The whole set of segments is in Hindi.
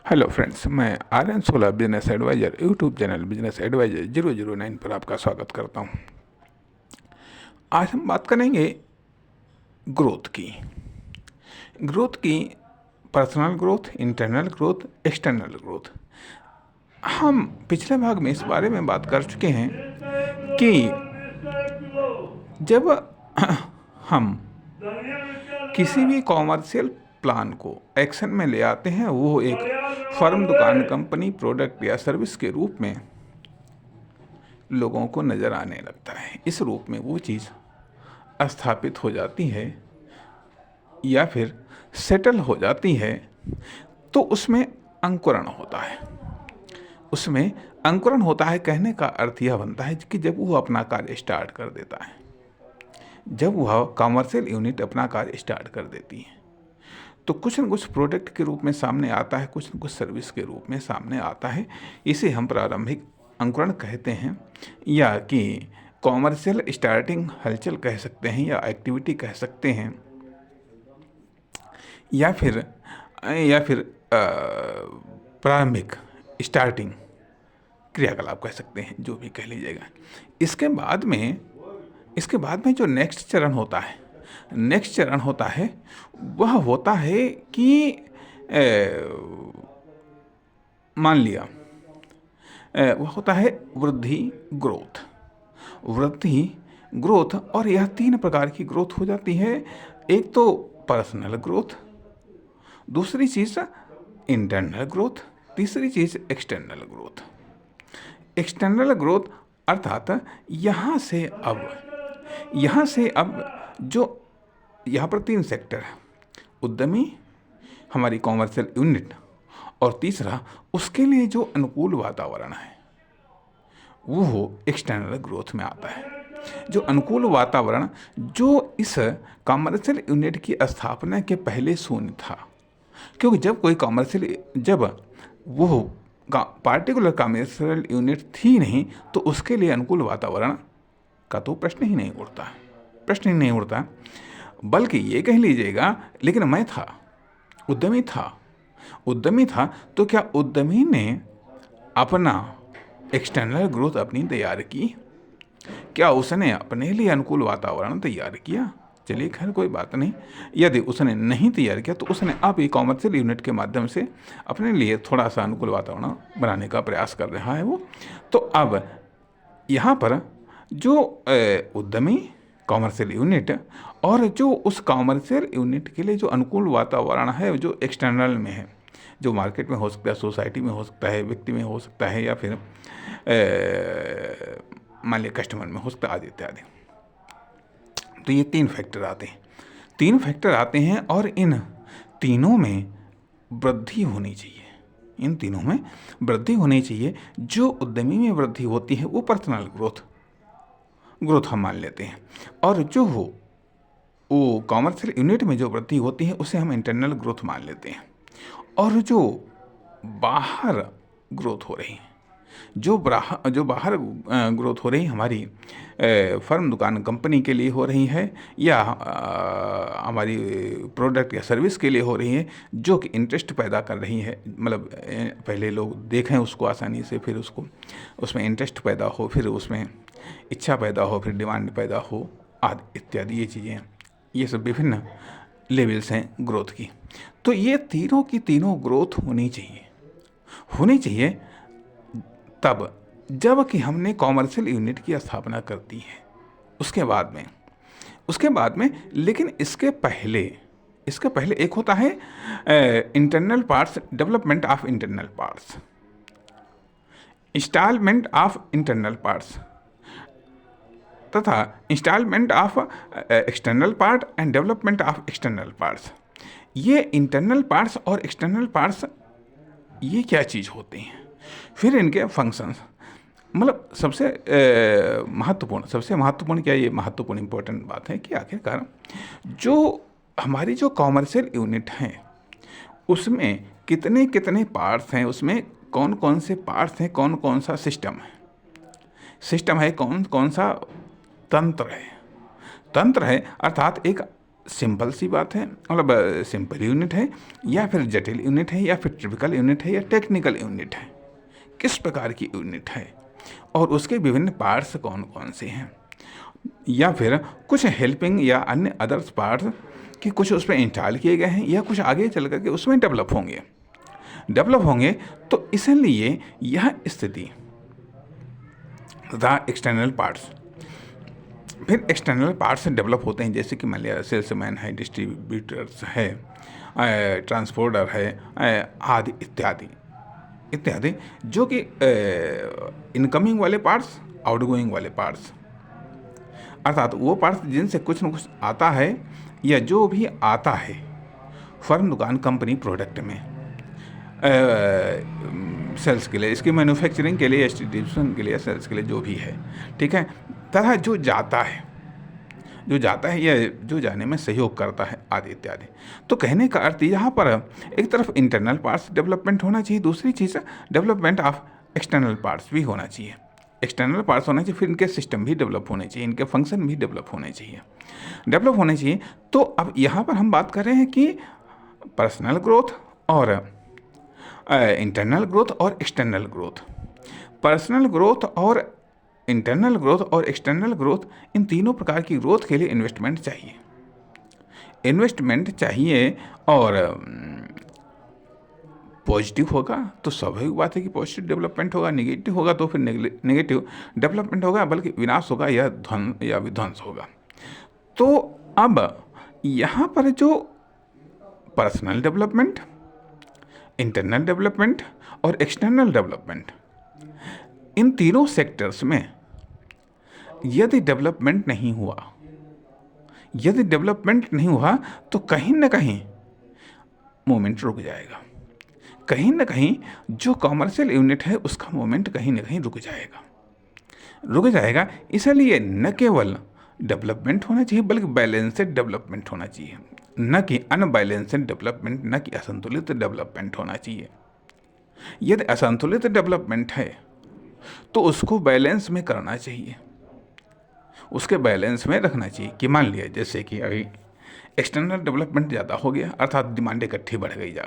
हेलो फ्रेंड्स, मैं Aryan Sola business adviser YouTube channel business adviser 009 पर आपका स्वागत करता हूं। आज हम बात करेंगे ग्रोथ की। Personal growth, internal growth, external growth. हम पिछले भाग में इस बारे में बात कर चुके हैं कि जब हम किसी भी कॉमर्शियल प्लान को एक्शन में ले आते हैं, वो एक फर्म, दुकान, कंपनी, प्रोडक्ट या सर्विस के रूप में लोगों को नज़र आने लगता है। इस रूप में वो चीज़ स्थापित हो जाती है या फिर सेटल हो जाती है, तो उसमें अंकुरण होता है। उसमें अंकुरण होता है, कहने का अर्थ यह बनता है कि जब वो अपना कार्य स्टार्ट कर देता है, जब वह कॉमर्शियल यूनिट अपना कार्य स्टार्ट कर देती है, तो कुछ न कुछ प्रोडक्ट के रूप में सामने आता है, कुछ न कुछ सर्विस के रूप में सामने आता है। इसे हम प्रारंभिक अंकुरण कहते हैं, या कि कॉमर्शियल स्टार्टिंग हलचल कह सकते हैं, या एक्टिविटी कह सकते हैं, या फिर प्रारंभिक स्टार्टिंग क्रियाकलाप कह सकते हैं, जो भी कह लीजिएगा। इसके बाद में जो नेक्स्ट चरण होता है वह होता है कि मान लिया वह होता है वृद्धि ग्रोथ। और यह 3 प्रकार की ग्रोथ हो जाती है। एक तो पर्सनल ग्रोथ, दूसरी चीज़ इंटरनल ग्रोथ, तीसरी चीज़ एक्सटर्नल ग्रोथ। एक्सटर्नल ग्रोथ अर्थात यहाँ से अब जो यहाँ पर 3 सेक्टर है: उद्यमी, हमारी कॉमर्शियल यूनिट, और तीसरा उसके लिए जो अनुकूल वातावरण है, वो एक्सटर्नल ग्रोथ में आता है। जो अनुकूल वातावरण जो इस कॉमर्शियल यूनिट की स्थापना के पहले शून्य था, क्योंकि जब वो पार्टिकुलर कॉमर्शियल यूनिट थी नहीं, तो उसके लिए अनुकूल वातावरण का तो प्रश्न ही नहीं उठता। बल्कि ये कह लीजिएगा, लेकिन मैं था, उद्यमी था, तो क्या उद्यमी ने अपना एक्सटर्नल ग्रोथ अपनी तैयार की? क्या उसने अपने लिए अनुकूल वातावरण तैयार किया? चलिए, खैर कोई बात नहीं। यदि उसने नहीं तैयार किया, तो उसने अब ई कॉमर्शियल यूनिट के माध्यम से अपने लिए थोड़ा सा अनुकूल वातावरण बनाने का प्रयास कर रहा है वो। तो अब यहाँ पर जो उद्यमी, कॉमर्शियल यूनिट, और जो उस कॉमर्शियल यूनिट के लिए जो अनुकूल वातावरण है, जो एक्सटर्नल में है, जो मार्केट में हो सकता है, सोसाइटी में हो सकता है, व्यक्ति में हो सकता है, या फिर मान लिया कस्टमर में हो सकता है, आदि इत्यादि। तो ये 3 फैक्टर आते हैं, और इन तीनों में वृद्धि होनी चाहिए। जो उद्यमी में वृद्धि होती है, वो पर्सनल ग्रोथ हम मान लेते हैं, और जो वो कॉमर्शियल यूनिट में जो वृद्धि होती है, उसे हम इंटरनल ग्रोथ मान लेते हैं। और जो बाहर ग्रोथ हो रही है, जो बाहर ग्रोथ हो रही है, हमारी फर्म, दुकान, कंपनी के लिए हो रही है, या हमारी प्रोडक्ट या सर्विस के लिए हो रही है, जो कि इंटरेस्ट पैदा कर रही है, मतलब पहले लोग देखें उसको आसानी से, फिर उसमें इंटरेस्ट पैदा हो, फिर उसमें इच्छा पैदा हो, फिर डिमांड पैदा हो, आदि इत्यादि। ये चीज़ें, ये सब विभिन्न लेवल्स हैं ग्रोथ की। तो ये तीनों की तीनों ग्रोथ होनी चाहिए तब जब कि हमने कॉमर्शियल यूनिट की स्थापना कर दी है। उसके बाद में लेकिन इसके पहले एक होता है internal parts, development of internal parts, installment of internal parts, तथा installment of external part and development of external parts. ये इंटरनल पार्ट्स और एक्सटर्नल पार्ट्स, ये क्या चीज़ होती हैं, फिर इनके फंक्शंस, मतलब सबसे महत्वपूर्ण क्या, ये महत्वपूर्ण इम्पोर्टेंट बात है कि आखिरकार जो हमारी जो कॉमर्शियल यूनिट हैं, उसमें कितने कितने पार्ट्स हैं, उसमें कौन कौन से पार्ट्स हैं, कौन कौन सा सिस्टम है, कौन कौन सा तंत्र है। अर्थात एक सिंपल सी बात है, मतलब सिंपल यूनिट है या फिर जटिल यूनिट है या फिर ट्रिपिकल यूनिट है या टेक्निकल यूनिट है, किस प्रकार की यूनिट है और उसके विभिन्न पार्ट्स कौन कौन से हैं, या फिर कुछ हेल्पिंग या अन्य अदर्स पार्ट्स कि कुछ उस पर इंस्टॉल किए गए हैं या कुछ आगे चल करके उसमें डेवलप होंगे। तो इसलिए यह स्थिति तथा एक्सटर्नल पार्ट्स, फिर एक्सटर्नल पार्ट्स डेवलप होते हैं, जैसे कि मान लिया सेल्समैन है, डिस्ट्रीब्यूटर्स है, ट्रांसपोर्टर है, आदि इत्यादि, जो कि इनकमिंग वाले पार्ट्स, आउटगोइंग वाले पार्ट्स, अर्थात वो पार्ट्स जिनसे कुछ न कुछ आता है या जो भी आता है फर्म, दुकान, कंपनी, प्रोडक्ट में सेल्स के लिए, इसकी मैन्युफैक्चरिंग के लिए, डिस्ट्रीब्यूशन के लिए, सेल्स के लिए जो भी है, ठीक है, तरह जो जाता है या जो जाने में सहयोग करता है, आदि इत्यादि। तो कहने का अर्थ यहाँ पर एक तरफ इंटरनल पार्ट्स डेवलपमेंट होना चाहिए, दूसरी चीज़ डेवलपमेंट ऑफ एक्सटर्नल पार्ट्स भी होना चाहिए। एक्सटर्नल पार्ट्स होने चाहिए, फिर इनके सिस्टम भी डेवलप होने चाहिए, इनके फंक्शन भी डेवलप होने चाहिए। तो अब यहाँ पर हम बात कर रहे हैं कि पर्सनल ग्रोथ और इंटरनल ग्रोथ और एक्सटर्नल ग्रोथ, पर्सनल ग्रोथ और इंटरनल ग्रोथ और एक्सटर्नल ग्रोथ, इन तीनों प्रकार की ग्रोथ के लिए इन्वेस्टमेंट चाहिए। और पॉजिटिव होगा तो स्वाभाविक बात है कि पॉजिटिव डेवलपमेंट होगा, नेगेटिव होगा तो फिर नेगेटिव डेवलपमेंट होगा, बल्कि विनाश होगा या विध्वंस होगा। तो अब यहाँ पर जो पर्सनल डेवलपमेंट, इंटरनल डेवलपमेंट और एक्सटर्नल डेवलपमेंट, इन तीनों सेक्टर्स में यदि डेवलपमेंट नहीं हुआ तो कहीं ना कहीं मूवमेंट रुक जाएगा, कहीं ना कहीं जो कॉमर्शियल यूनिट है उसका मूवमेंट कहीं ना कहीं रुक जाएगा। इसलिए न केवल डेवलपमेंट होना चाहिए बल्कि बैलेंस्ड डेवलपमेंट होना चाहिए, न कि अनबैलेंस्ड डेवलपमेंट, न कि असंतुलित डेवलपमेंट होना चाहिए। यदि असंतुलित डेवलपमेंट है तो उसको बैलेंस में करना चाहिए, उसके बैलेंस में रखना चाहिए। कि मान लिया जैसे कि अभी एक्सटर्नल डेवलपमेंट ज़्यादा हो गया, अर्थात डिमांड इकट्ठी बढ़ गई जा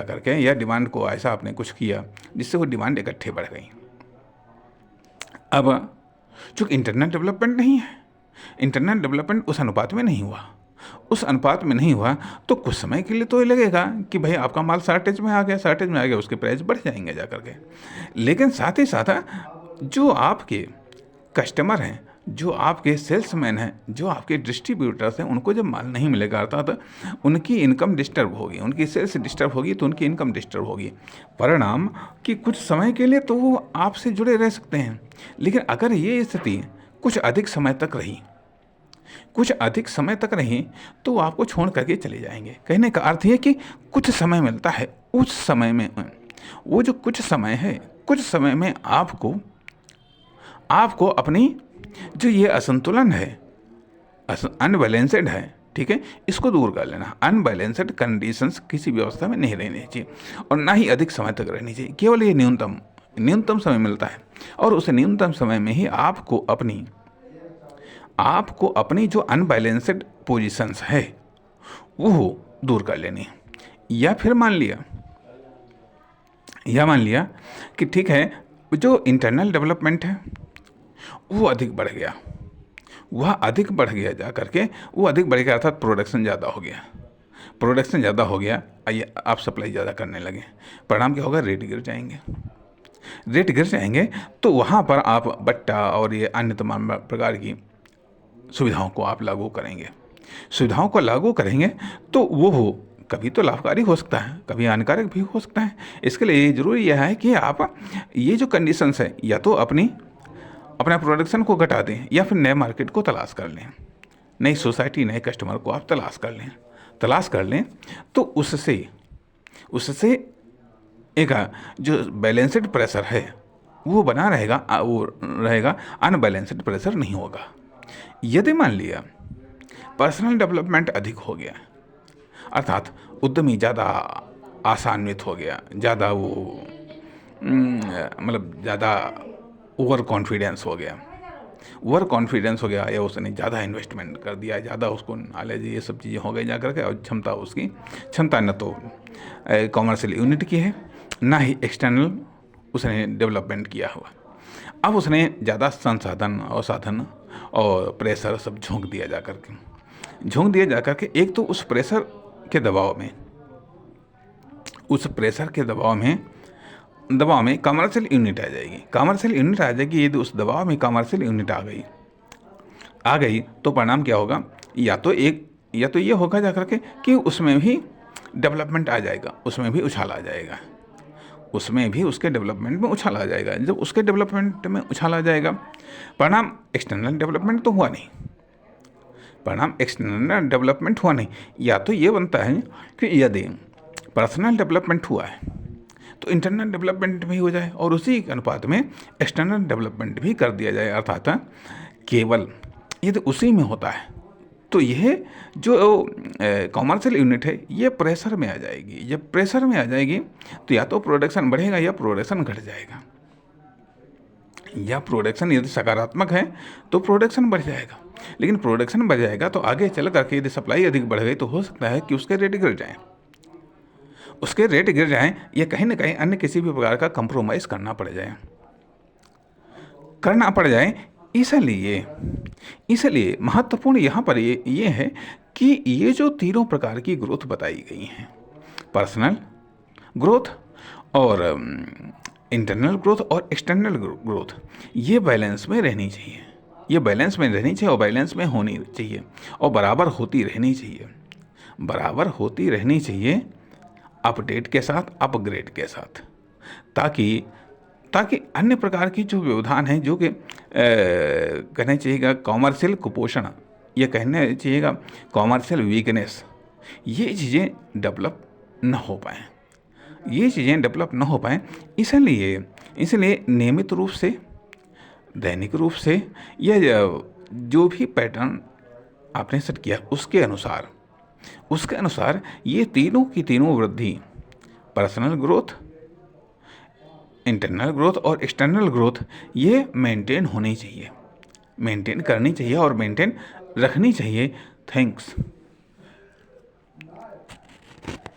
करके, या डिमांड को ऐसा आपने कुछ किया जिससे वो डिमांड इकट्ठी बढ़ गई। अब चूँकि इंटरनल डेवलपमेंट नहीं है, इंटरनल डेवलपमेंट उस अनुपात में नहीं हुआ तो कुछ समय के लिए तो ये लगेगा कि भाई आपका माल शॉर्टेज में आ गया, उसके प्राइस बढ़ जाएंगे जा करके। लेकिन साथ ही साथ जो आपके कस्टमर हैं, जो आपके सेल्समैन हैं, जो आपके डिस्ट्रीब्यूटर्स हैं, उनको जब माल नहीं मिलेगा अर्थात उनकी इनकम डिस्टर्ब होगी, उनकी सेल्स डिस्टर्ब होगी तो उनकी इनकम डिस्टर्ब होगी। परिणाम कि कुछ समय के लिए तो वो आपसे जुड़े रह सकते हैं, लेकिन अगर ये स्थिति कुछ अधिक समय तक रही तो आपको छोड़ करके चले जाएंगे। कहने का अर्थ ये कि कुछ समय मिलता है, उस समय में वो जो कुछ समय में आपको अपनी जो ये असंतुलन है, अनबैलेंस्ड है, ठीक है, इसको दूर कर लेना। अनबैलेंस्ड कंडीशंस किसी व्यवस्था में नहीं रहनी चाहिए और ना ही अधिक समय तक रहनी चाहिए। केवल ये न्यूनतम समय मिलता है और उस न्यूनतम समय में ही आपको अपनी जो अनबैलेंस्ड पोजीशंस है वो दूर कर लेनी है। या फिर मान लिया कि ठीक है, जो इंटरनल डेवलपमेंट है वो अधिक बढ़ गया, जा करके वो अधिक बढ़ गया, अर्थात प्रोडक्शन ज़्यादा हो गया, आइए आप सप्लाई ज़्यादा करने लगे। परिणाम क्या होगा? रेट गिर जाएंगे। तो वहाँ पर आप बट्टा और ये अन्य तमाम प्रकार की सुविधाओं को आप लागू करेंगे तो वो कभी तो लाभकारी हो सकता है, कभी हानिकारक भी हो सकता है। इसके लिए ज़रूरी यह है कि आप ये जो कंडीशंस है या तो अपना प्रोडक्शन को घटा दें या फिर नए मार्केट को तलाश कर लें, नई सोसाइटी, नए कस्टमर को आप तलाश कर लें तो उससे एक जो बैलेंस्ड प्रेशर है वो बना रहेगा, अनबैलेंस्ड प्रेशर नहीं होगा। यदि मान लिया पर्सनल डेवलपमेंट अधिक हो गया, अर्थात उद्यमी ज़्यादा आसान्वित हो गया, ज़्यादा वो ज़्यादा ओवर कॉन्फिडेंस हो गया, ओवर कॉन्फिडेंस हो गया या उसने ज़्यादा इन्वेस्टमेंट कर दिया, ज़्यादा उसको नॉलेज ये सब चीज़ें हो गई जा करके, और क्षमता न तो कॉमर्शियल यूनिट की है, ना ही एक्सटर्नल उसने डेवलपमेंट किया हुआ। अब उसने ज़्यादा संसाधन और साधन और प्रेशर सब झोंक दिया जा करके एक तो उस प्रेशर के दबाव में कमर्शियल यूनिट आ जाएगी। यदि उस दबाव में कमर्शियल यूनिट आ गई तो परिणाम क्या होगा, या तो ये होगा जा करके कि उसमें भी डेवलपमेंट आ जाएगा, उसमें भी उसके डेवलपमेंट में उछाल आ जाएगा। जब उसके डेवलपमेंट में उछाल आ जाएगा, परिणाम एक्सटर्नल डेवलपमेंट तो हुआ नहीं। या तो ये बनता है कि यदि पर्सनल डेवलपमेंट हुआ है तो इंटरनल डेवलपमेंट भी हो जाए, और उसी के अनुपात में एक्सटर्नल डेवलपमेंट भी कर दिया जाए। अर्थात केवल यदि उसी में होता है तो यह जो कॉमर्शियल यूनिट है ये प्रेशर में आ जाएगी। जब प्रेशर में आ जाएगी तो या तो प्रोडक्शन बढ़ेगा या प्रोडक्शन घट जाएगा, या प्रोडक्शन यदि सकारात्मक है तो प्रोडक्शन बढ़ जाएगा। लेकिन प्रोडक्शन बढ़ जाएगा तो आगे चल करके यदि सप्लाई अधिक बढ़ गई तो हो सकता है कि उसके रेट गिर जाएं या कहीं ना कहीं अन्य किसी भी प्रकार का कंप्रोमाइज़ करना पड़ जाए। इसलिए महत्वपूर्ण यहाँ पर ये है कि ये जो तीनों प्रकार की ग्रोथ बताई गई हैं, पर्सनल ग्रोथ और इंटरनल ग्रोथ और एक्सटर्नल ग्रोथ, ये बैलेंस में रहनी चाहिए और बैलेंस में होनी चाहिए और बराबर होती रहनी चाहिए अपडेट के साथ, अपग्रेड के साथ, ताकि अन्य प्रकार की जो व्यवधान है, जो कि कहना चाहिएगा कॉमर्शियल कुपोषण, या कहना चाहिएगा कॉमर्शियल वीकनेस, ये चीज़ें डेवलप न हो पाएँ। इसलिए नियमित रूप से, दैनिक रूप से, या जो भी पैटर्न आपने सेट किया उसके अनुसार ये तीनों की तीनों वृद्धि, पर्सनल ग्रोथ, इंटरनल ग्रोथ और एक्सटर्नल ग्रोथ, ये मेंटेन करनी चाहिए और मेंटेन रखनी चाहिए। थैंक्स।